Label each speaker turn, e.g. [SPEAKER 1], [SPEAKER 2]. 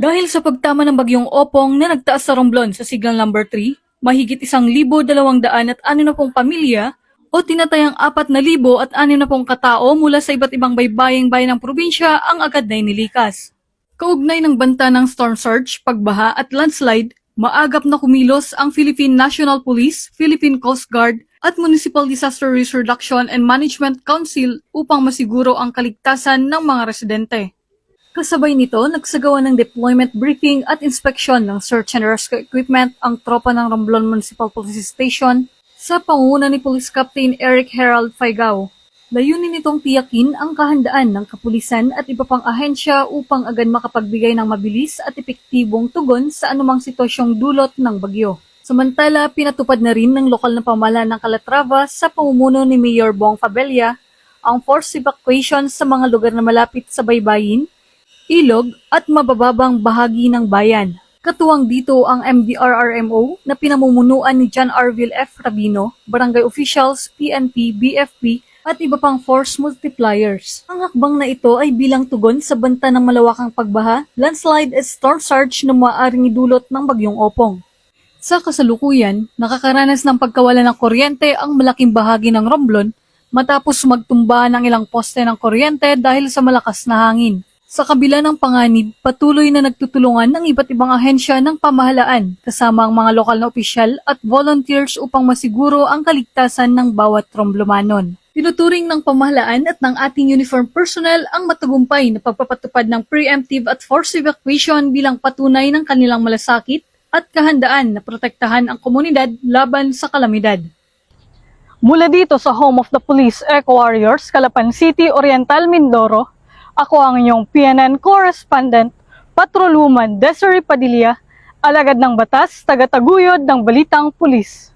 [SPEAKER 1] Dahil sa pagtama ng bagyong Opong na nagtaas sa Romblon sa signal number 3, mahigit 1,260 pamilya o tinatayang 4,060 katao mula sa iba't ibang baybaying bayan ng probinsya ang agad na inilikas. Kaugnay ng banta ng storm surge, pagbaha at landslide, maagap na kumilos ang Philippine National Police, Philippine Coast Guard at Municipal Disaster Risk Reduction and Management Council upang masiguro ang kaligtasan ng mga residente. Kasabay nito, nagsagawa ng deployment briefing at inspeksyon ng search and rescue equipment ang tropa ng Romblon Municipal Police Station sa pangunguna ni Police Captain Eric Herald Faigao. Layunin nitong tiyakin ang kahandaan ng kapulisan at iba pang ahensya upang agad makapagbigay ng mabilis at epektibong tugon sa anumang sitwasyong dulot ng bagyo. Samantala, pinatupad na rin ng lokal na pamahalaan ng Calatrava sa pamumuno ni Mayor Bong Fabella ang forced evacuation sa mga lugar na malapit sa baybayin, ilog at mabababang bahagi ng bayan. Katuwang dito ang MDRRMO na pinamumunuan ni John Arvil F. Rabino, barangay officials, PNP, BFP at iba pang force multipliers. Ang hakbang na ito ay bilang tugon sa banta ng malawakang pagbaha, landslide at storm surge na maaaring idulot ng bagyong Opong. Sa kasalukuyan, nakakaranas ng pagkawala ng kuryente ang malaking bahagi ng Romblon matapos magtumba ng ilang poste ng kuryente dahil sa malakas na hangin. Sa kabila ng panganib, patuloy na nagtutulungan ng iba't ibang ahensya ng pamahalaan kasama ang mga lokal na opisyal at volunteers upang masiguro ang kaligtasan ng bawat Romblomanon. Tinuturing ng pamahalaan at ng ating uniform personnel ang matagumpay na pagpapatupad ng preemptive at forced evacuation bilang patunay ng kanilang malasakit at kahandaan na protektahan ang komunidad laban sa kalamidad. Mula dito sa Home of the Police Eco Warriors, Calapan City, Oriental, Mindoro, ako ang inyong PNN correspondent, Patrolwoman Desiree Padilla, alagad ng batas, tagataguyod ng Balitang Pulis.